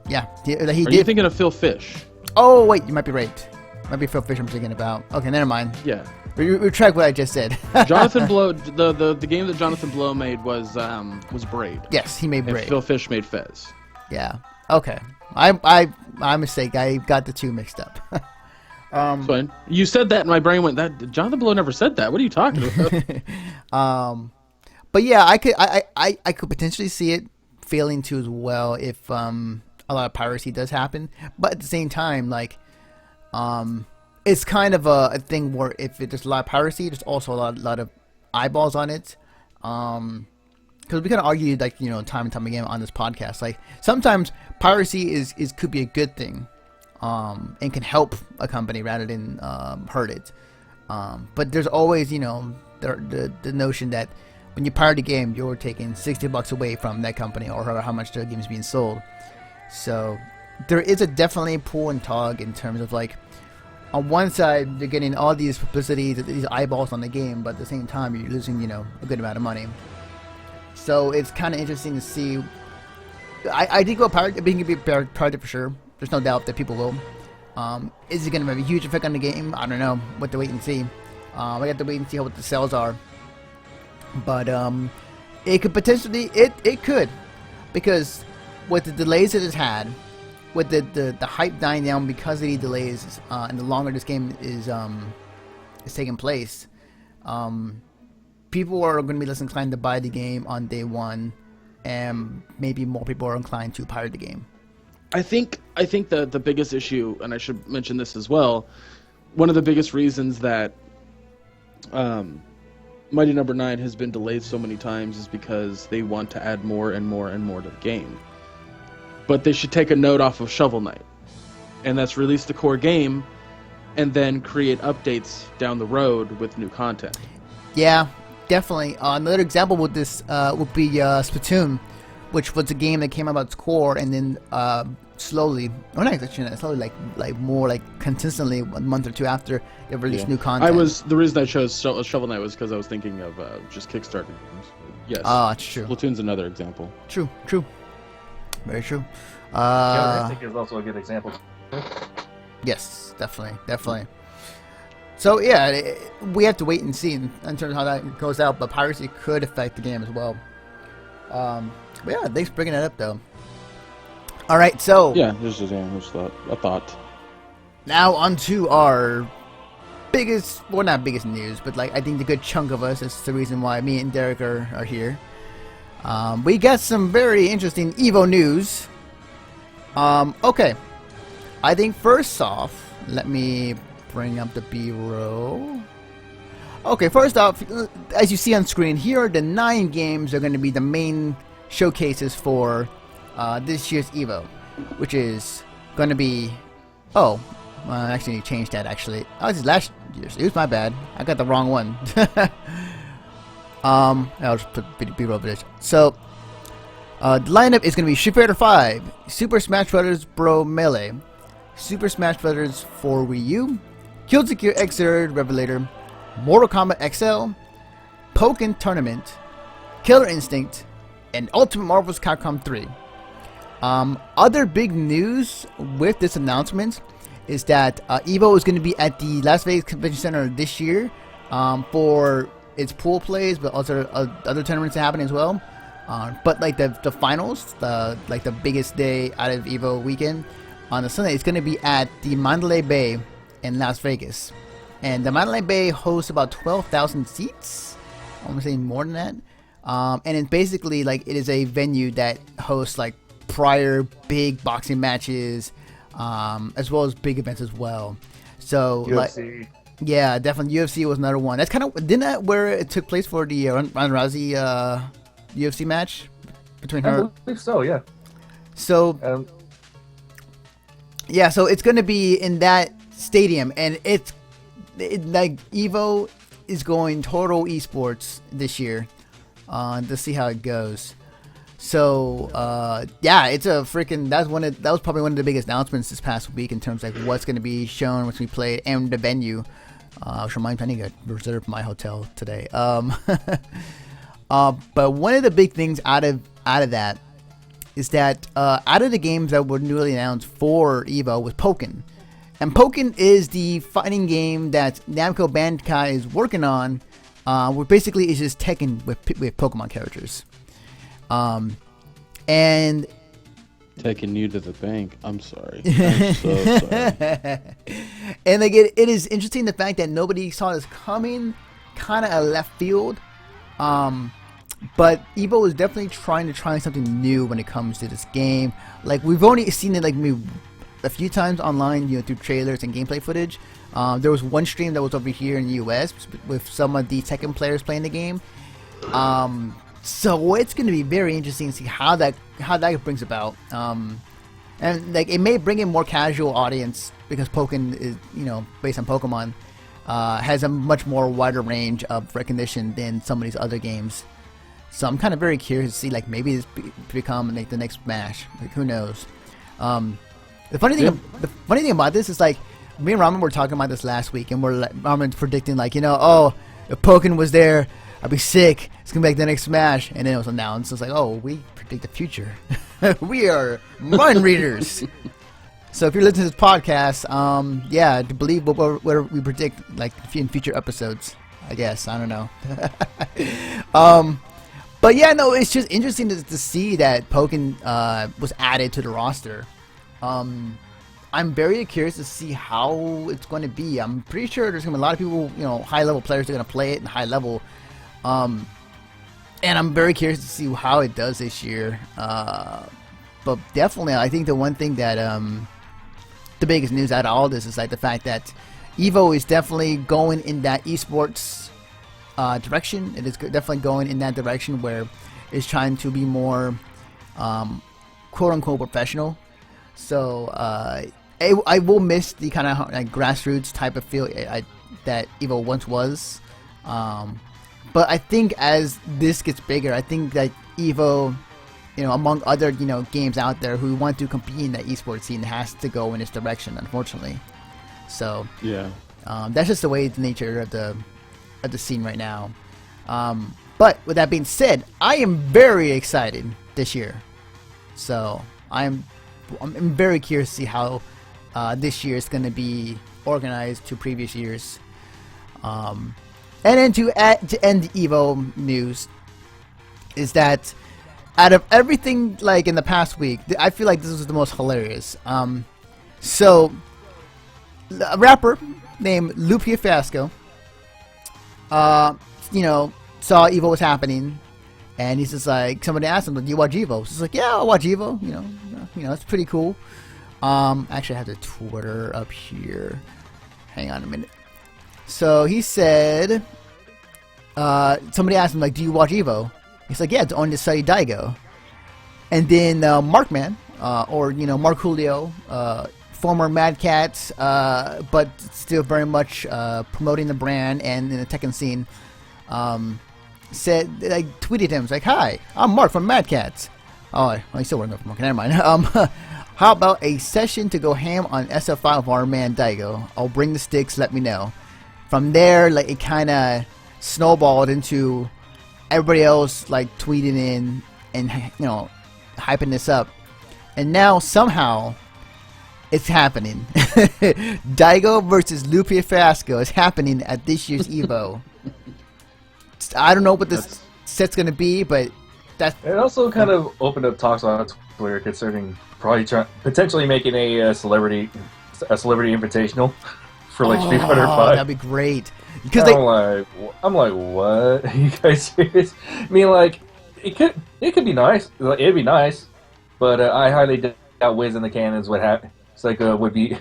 He Are did. you thinking of Phil Fish? Oh wait, you might be right. Might be Phil Fish I'm thinking about. Okay, never mind. Yeah. Retract what I just said. Jonathan Blow. The game that Jonathan Blow made was Braid. Yes, he made Braid. And Phil Fish made Fez. Yeah. Okay. My mistake. I got the two mixed up. It's fine. You said that, and my brain went, "That Jonathan Blow never said that. What are you talking about?" But yeah, I could potentially see it failing too as well if a lot of piracy does happen. But at the same time, like, it's kind of a thing where if there's a lot of piracy, there's also a lot of eyeballs on it. Because we kind of argued, like, time and time again on this podcast, like sometimes piracy is could be a good thing. And can help a company rather than hurt it. But there's always, the notion that when you pirate a game, you're taking $60 away from that company or how much the game is being sold. So there is definitely a pull and tug in terms of, like, on one side, you're getting all these publicity, these eyeballs on the game, but at the same time, you're losing, a good amount of money. So it's kind of interesting to see. I think being a pirate for sure. There's no doubt that people will. Is it going to have a huge effect on the game? I don't know. We'll have to wait and see. We have to wait and see what the sales are. But it could potentially, it could, because with the delays that it's had, with the hype dying down because of the delays, and the longer this game is taking place, people are going to be less inclined to buy the game on day one, and maybe more people are inclined to pirate the game. I think the biggest issue, and I should mention this as well, one of the biggest reasons that Mighty Number 9 has been delayed so many times is because they want to add more and more and more to the game. But they should take a note off of Shovel Knight, and that's release the core game and then create updates down the road with new content. Yeah, definitely. Another example with this would be Splatoon, which was a game that came out its core and then slowly, or not actually slowly, like more like consistently a month or two after they released new content. The reason I chose Shovel Knight was because I was thinking of just Kickstarter games. Yes. It's true. Splatoon's another example. True. Very true. I think is also a good example. Yes, definitely. So yeah, we have to wait and see in terms of how that goes out. But piracy could affect the game as well. But yeah, thanks for bringing that up, though. All right, so yeah, just a thought. Now on to our biggest, well, not biggest news, but like I think the good chunk of us. That's the reason why me and Derek are here. We got some very interesting Evo news. Okay, I think first off, let me bring up the B-roll. Okay, first off, as you see on screen, here are the 9 games that are going to be the main showcases for this year's Evo, which is going to be... I actually need to change that, actually. Oh, this is last year's. It was my bad. I got the wrong one. I'll just put B-roll for this. So, the lineup is going to be Street Fighter 5, Super Smash Bros. Bro Melee, Super Smash Bros. For Wii U, Guilty Gear Xrd Revelator, Mortal Kombat XL, Pokken Tournament, Killer Instinct, and Ultimate Marvel's Capcom 3. Other big news with this announcement is that Evo is going to be at the Las Vegas Convention Center this year for its pool plays, but also other tournaments happening as well. But like the finals, the biggest day out of Evo weekend on the Sunday, it's going to be at the Mandalay Bay in Las Vegas. And the Mandalay Bay hosts about 12,000 seats. I'm saying more than that. And it's basically like it is a venue that hosts like prior big boxing matches, as well as big events as well. So UFC. Like, yeah, definitely UFC was another one. That's kind of where it took place for the Ronda Rousey UFC match between her. I believe so. Yeah. So yeah, so it's going to be in that stadium, and it's like Evo is going total esports this year. To see how it goes. So yeah, it's a freaking that was probably one of the biggest announcements this past week in terms of like what's going to be shown, what's going to be played, and the venue. Which reminds me, I need to reserve my hotel today. But one of the big things out of that is that out of the games that were newly announced for EVO was Pokken. And Pokken is the fighting game that Namco Bandai is working on, where basically it's just Tekken with Pokemon characters. And taking you to the bank. I'm sorry. I'm so sorry. And like it is interesting the fact that nobody saw this coming, kind of a left field. But EVO is definitely trying something new when it comes to this game. Like we've only seen it like maybe a few times online, through trailers and gameplay footage. There was one stream that was over here in the US with some of the Tekken players playing the game. So it's going to be very interesting to see how that brings about. And like it may bring in more casual audience because Pokken is, based on Pokemon, has a much more wider range of recognition than some of these other games. So I'm kind of very curious to see, like, maybe this become like the next Smash. Like, who knows? The funny thing about this is, like, me and Ramen were talking about this last week, and we're like, Ramen's predicting, like, if Pokken was there, I'd be sick. It's gonna be like the next Smash, and then it was announced. It's like, oh, we predict the future. We are mind readers. So if you're listening to this podcast, to believe what we predict, like in future episodes, I guess. I don't know. But yeah, no, it's just interesting to see that Pokken was added to the roster. I'm very curious to see how it's going to be. I'm pretty sure there's going to be a lot of people, high level players are going to play it in high level. And I'm very curious to see how it does this year. But definitely, I think the one thing that the biggest news out of all this is like the fact that EVO is definitely going in that esports direction. It is definitely going in that direction where it's trying to be more quote unquote professional. So I will miss the kind of like grassroots type of feel that EVO once was. But I think as this gets bigger, I think that EVO, among other games out there who want to compete in that esports scene, has to go in this direction, unfortunately. So yeah, that's just the way the nature of the scene right now. But with that being said, I am very excited this year. So I'm very curious to see how this year is going to be organized to previous years. And then to end the EVO news is that out of everything like in the past week, I feel like this was the most hilarious. So a rapper named Lupia Fiasco, saw EVO was happening, and he's just like, somebody asked him, do you watch EVO? He's like, yeah, I'll watch EVO. It's pretty cool. Actually, I have the Twitter up here. Hang on a minute. So he said, somebody asked him, like, do you watch EVO? He's like, yeah, it's on the site Daigo. And then Markman, or Mark Julio, former Mad Catz, but still very much promoting the brand and in the Tekken scene, said, like, tweeted him, it's like, hi, I'm Mark from Mad Catz. Oh, I still working for Mark, never mind. How about a session to go ham on SF5 of our man Daigo? I'll bring the sticks, let me know. From there, like, it kind of snowballed into everybody else, like, tweeting in and, hyping this up. And now, somehow, it's happening. Daigo versus Lupia Fiasco is happening at this year's EVO. I don't know what this set's going to be, but that's... It also kind of opened up talks on Twitter concerning probably potentially making a celebrity invitational for like Street Fighter 5. That'd be great. Because I'm like, what? Are you guys serious? I mean, like, it could be nice. It'd be nice, but I highly doubt Wiz in the Cannons would have. It's like would be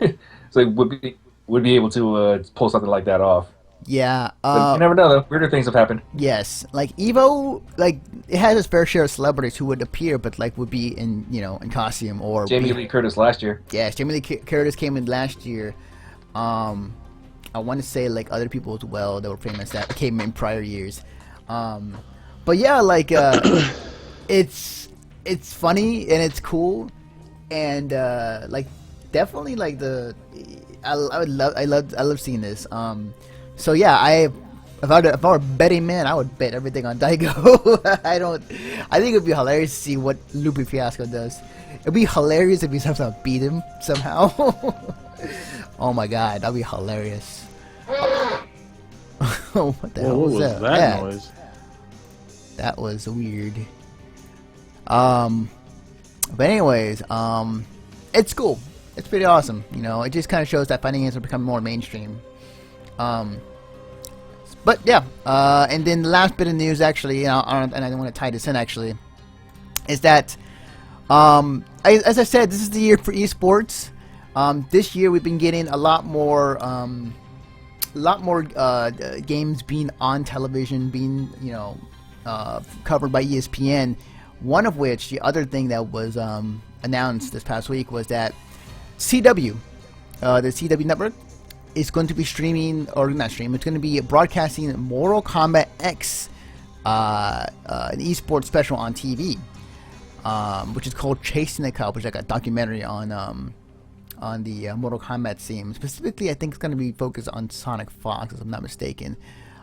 able to pull something like that off. Yeah. But you never know, though. Weirder things have happened. Yes, like EVO, like it has its fair share of celebrities who would appear, but like would be in in costume or Jamie Lee Curtis last year. Yes, Jamie Lee Curtis came in last year. I want to say like other people as well that were famous that came in prior years. But yeah, like it's funny and it's cool, and like definitely like I love seeing this. So yeah, if I were a betting man, I would bet everything on Daigo. I think it'd be hilarious to see what Lupe Fiasco does. It'd be hilarious if he somehow beat him somehow. Oh my god, that'd be hilarious. Oh, what the hell was that? That noise? That was weird. But anyways, it's cool. It's pretty awesome. You know, it just kind of shows that fighting games are becoming more mainstream. But yeah, and then the last bit of news, actually, and I don't want to tie this in, actually, is that, as I said, this is the year for esports. This year we've been getting a lot more games being on television, being, you know, covered by ESPN. One of which, the other thing that was announced this past week was that CW, the CW network, is going to be streaming, or not streaming, it's going to be broadcasting Mortal Kombat X, an esports special on TV, which is called Chasing the Cup, which is like a documentary on the Mortal Kombat theme. Specifically, I think it's going to be focused on Sonic Fox, if I'm not mistaken.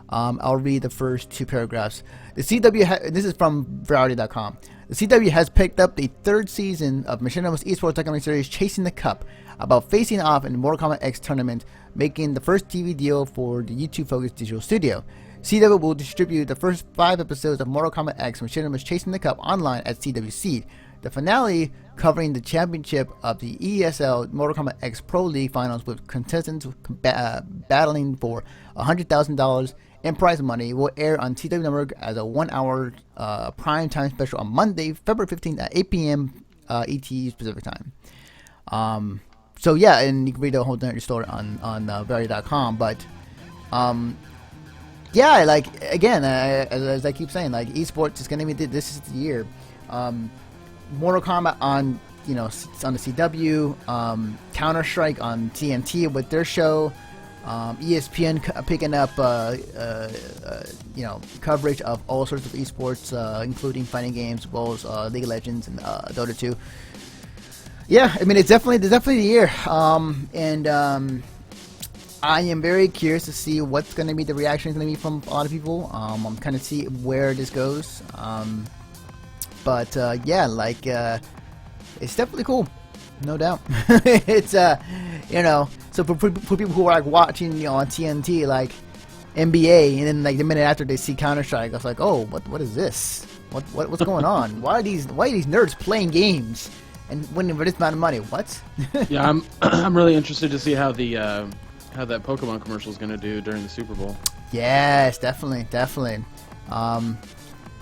I'll read the first two paragraphs. The CW, this is from Variety.com. The CW has picked up the third season of Machinima's esports documentary series Chasing the Cup, about facing off in the Mortal Kombat X tournament, making the first TV deal for the YouTube-focused digital studio. CW will distribute the first 5 episodes of Mortal Kombat X Machinima's Chasing the Cup online at CW Seed. The finale, covering the championship of the ESL Mortal Kombat X Pro League finals with contestants battling for $100,000 in prize money, will air on CW Network as a 1-hour prime time special on Monday, February 15th at 8 p.m. ET Pacific time. So yeah, and you can read the whole story on Variety.com, but yeah, like, again, as I keep saying, like, esports is going to be, this is the year. Mortal Kombat on, you know, on the CW, Counter-Strike on TNT with their show, ESPN picking up, you know, coverage of all sorts of esports, including fighting games, as well as League of Legends and Dota 2. Yeah, I mean, it's definitely the year, and I am very curious to see what's going to be the reaction going to be from a lot of people. I'm kind of see where this goes. But yeah, like, it's definitely cool, no doubt. It's you know, so for people who are like watching, you know, on TNT, like NBA, and then like the minute after they see Counter-Strike, I was like, oh, what is this? What's going on? Why are these nerds playing games and winning for this amount of money? What? Yeah, I'm really interested to see how how that Pokemon commercial is going to do during the Super Bowl. Yes, definitely.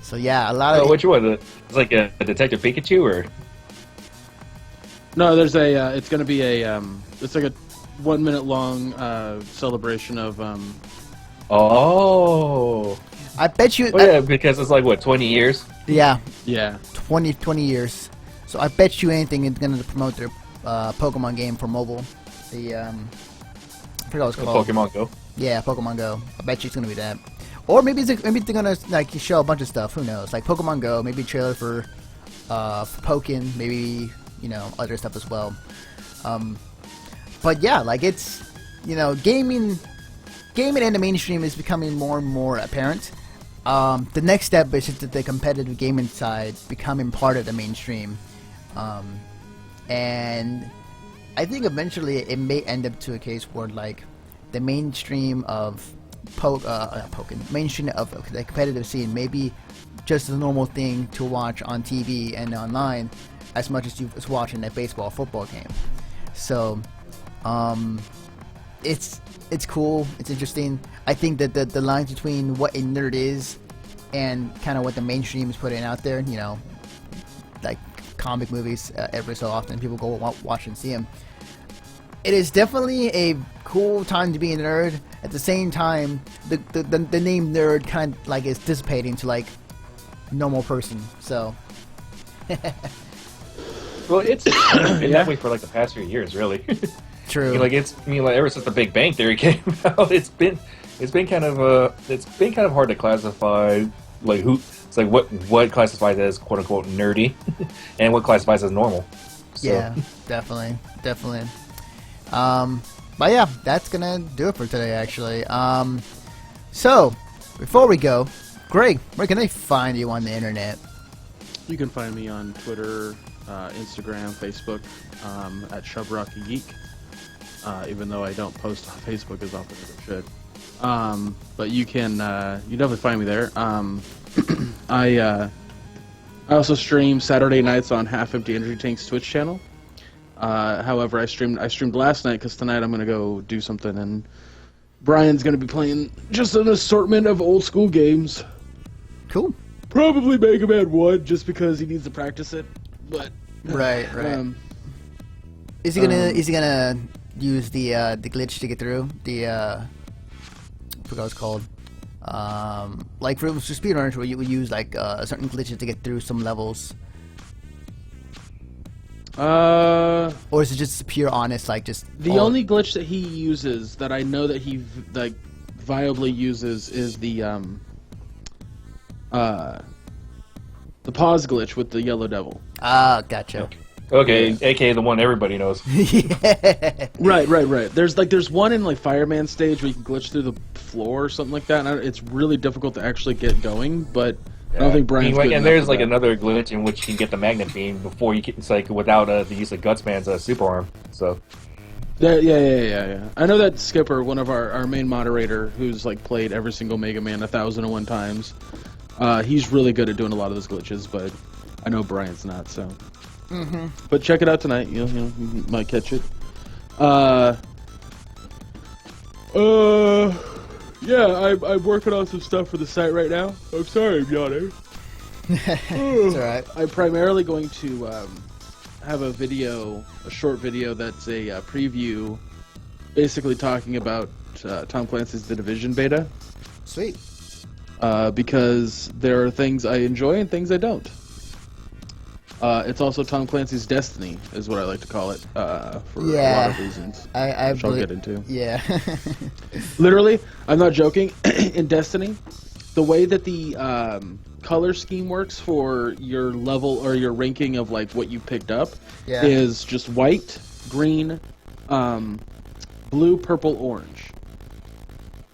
So yeah, a lot of. Which one? It's like a Detective Pikachu, or? No, there's a. It's going to be a. It's like a 1 minute long celebration of. Oh. I bet you. Well, yeah, because it's like what, 20 years? Yeah. Yeah. 20 years. So I bet you anything it's going to promote their Pokemon game for mobile. The I forgot what it's called. Pokemon Go. Yeah, Pokemon Go. I bet you it's gonna be that. Or maybe they're gonna like show a bunch of stuff. Who knows? Like Pokemon Go, maybe a trailer for Pokken, maybe, you know, other stuff as well. But yeah, like, it's, you know, gaming in the mainstream is becoming more and more apparent. The next step is just the competitive gaming side becoming part of the mainstream, and I think eventually it may end up to a case where, like, the mainstream of mainstream of the competitive scene may be just a normal thing to watch on TV and online as much as you was watching a baseball or football game. So, it's cool. It's interesting. I think that the lines between what a nerd is and kind of what the mainstream is putting out there, you know, like comic movies, every so often people go watch and see them. It is definitely a cool time to be a nerd. At the same time, the name nerd kind of like is dissipating to like normal person. So, well, it's been that way for like the past few years, really. True. I mean, like ever since the Big Bang Theory came out, it's been kind of hard to classify, like, who. It's like what classifies as quote unquote nerdy, and what classifies as normal. So. Yeah, definitely. But yeah, that's gonna do it for today, actually. So before we go, Greg, where can they find you on the internet? You can find me on Twitter, Instagram, Facebook, at ShubRockyGeek. Even though I don't post on Facebook as often as I should. But you can you definitely find me there. I also stream Saturday nights on Half Empty Energy Tank's Twitch channel. However, I streamed last night because tonight I'm gonna go do something, and Brian's gonna be playing just an assortment of old school games. Cool. Probably Mega Man 1 just because he needs to practice it. But right. Is he gonna use the glitch to get through the I forgot what it's called. Like for speedrunners, where you would use like certain glitches to get through some levels. Or is it just pure honest, like just the only glitch that he uses that I know that he like viably uses is the pause glitch with the yellow devil. Ah, gotcha. Okay, aka the one everybody knows. Yeah. Right. There's one in like Fireman stage where you can glitch through the floor or something like that, and it's really difficult to actually get going, but I don't think Brian's good and there's like that. another glitch in which you can get the magnet beam before you get, it's like without the use of Gutsman's super arm. So Yeah. I know that Skipper, one of our main moderator, who's like played every single Mega Man 1,001 times. He's really good at doing a lot of those glitches, but I know Brian's not. So, But check it out tonight. You might catch it. Yeah, I'm working on some stuff for the site right now. I'm sorry, I'm yawning. It's alright. I'm primarily going to have a short video that's a preview, basically talking about Tom Clancy's The Division beta. Sweet. Because there are things I enjoy and things I don't. It's also Tom Clancy's Destiny, is what I like to call it, for a lot of reasons. Which I'll get into. Yeah. Literally, I'm not joking. In Destiny, the way that the color scheme works for your level or your ranking of like what you picked up is just white, green, blue, purple, orange.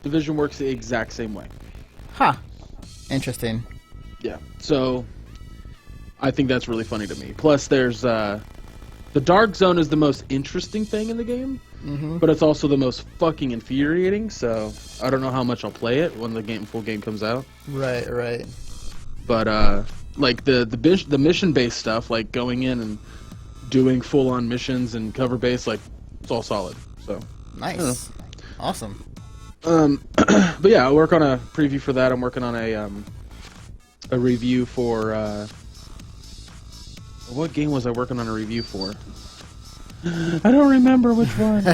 Division works the exact same way. Huh. Interesting. Yeah. So I think that's really funny to me. Plus, there's the Dark Zone is the most interesting thing in the game, but it's also the most fucking infuriating. So I don't know how much I'll play it when the full game comes out. Right. But like the mission based stuff, like going in and doing full on missions and cover base, like it's all solid. So nice, awesome. But yeah, I'll work on a preview for that. I'm working on a review for what game was I working on a review for? I don't remember which one. I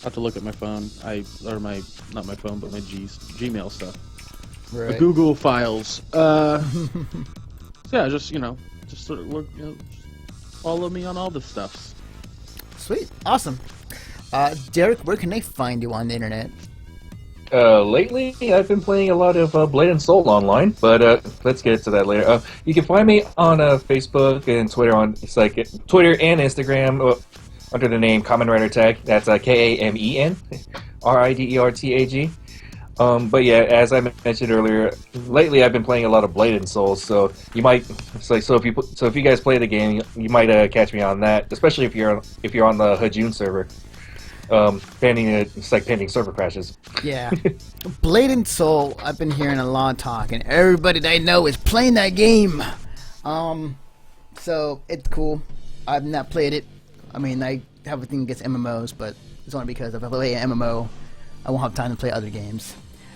have to look at my phone. Not my phone, but my Gmail stuff. Right. The Google files. So yeah, just sort of look, just follow me on all the stuffs. Sweet, awesome. Derek, where can they find you on the internet? Lately, I've been playing a lot of Blade and Soul online, but let's get to that later. You can find me on Facebook and Twitter Twitter and Instagram under the name Kamen Rider Tag. That's KAMEN RIDERTAG. But yeah, as I mentioned earlier, lately I've been playing a lot of Blade and Soul, so you might if you guys play the game, you might catch me on that, especially if you're on the Hajun server. Pending server crashes. Yeah. Blade and Soul, I've been hearing a lot of talk, and everybody that I know is playing that game. So it's cool. I've not played it. I mean, I have a thing against MMOs, but it's only because if I play an MMO, I won't have time to play other games.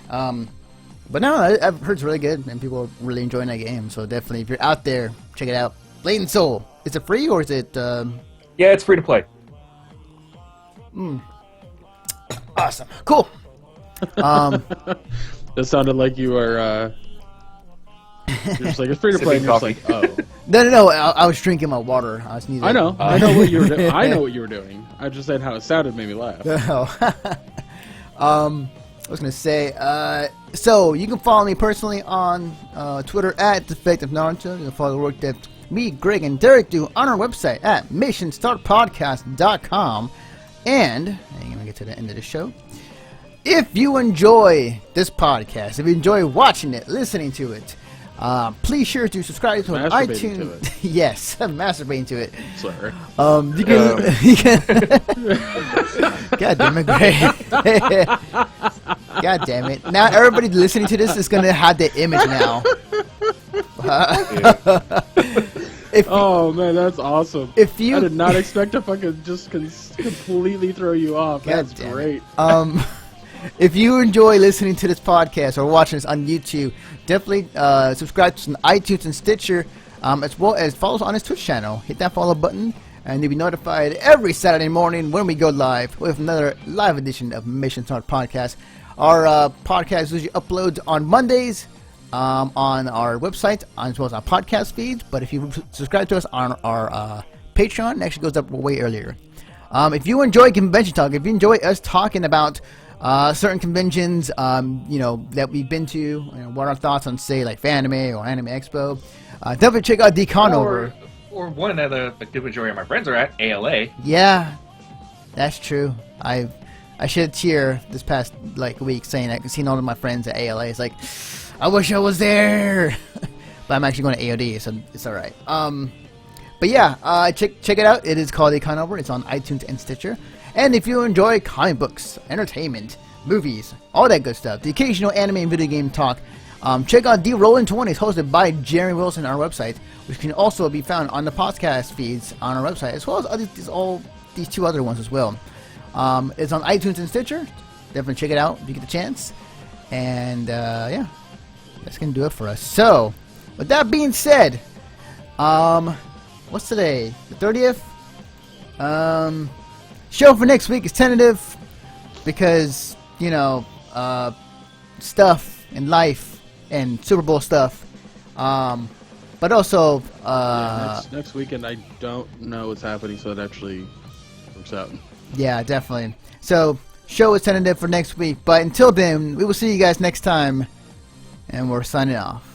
But no, I've heard it's really good, and people are really enjoying that game. So definitely, if you're out there, check it out. Blade and Soul. Is it free or is it? Yeah, it's free to play. Awesome. Cool. That sounded like you were. You're just like, it's free to play. And you're just like, oh. No. I was drinking my water. I was sneezing. I know. I know what you were doing. I know what you were doing. I just said how it sounded made me laugh. I was gonna say. So you can follow me personally on Twitter at DefectiveNaruto. You can follow the work that me, Greg, and Derek do on our website at missionstartpodcast.com. And I'm gonna get to the end of the show. If you enjoy this podcast, if you enjoy watching it, listening to it, please sure to subscribe to an iTunes. To it. Yes, masturbating to it. Sorry. You can God damn it, Greg. God damn it. Now everybody listening to this is gonna have the image now. Oh man, that's awesome. I did not expect to fucking just completely throw you off. That's great. If you enjoy listening to this podcast or watching this on YouTube, definitely subscribe to iTunes and Stitcher, as well as follow us on his Twitch channel. Hit that follow button, and you'll be notified every Saturday morning when we go live with another live edition of Mission Start Podcast. Our podcast usually uploads on Mondays on our website, as well as our podcast feeds. But if you subscribe to us on our Patreon, it actually goes up way earlier. If you enjoy convention talk, if you enjoy us talking about certain conventions, that we've been to, what our thoughts on, say, like Fanime or Anime Expo, definitely check out Deconover. Or one that the good majority of my friends are at, ALA. Yeah, that's true. I shed a tear this past week saying I seen all of my friends at ALA. It's like, I wish I was there, but I'm actually going to AOD, so it's all right. But yeah, check it out. It is called Deconover. It's on iTunes and Stitcher. And if you enjoy comic books, entertainment, movies, all that good stuff, the occasional anime and video game talk, check out The Rollin' 20s, hosted by Jeremy Wilson on our website, which can also be found on the podcast feeds on our website, as well as these two other ones as well. It's on iTunes and Stitcher. Definitely check it out if you get the chance. And yeah, that's going to do it for us. So, with that being said, what's today? The 30th? Show for next week is tentative because, stuff in life and Super Bowl stuff. But also... next weekend I don't know what's happening, so it actually works out. Yeah, definitely. So, show is tentative for next week. But until then, we will see you guys next time. And we're signing off.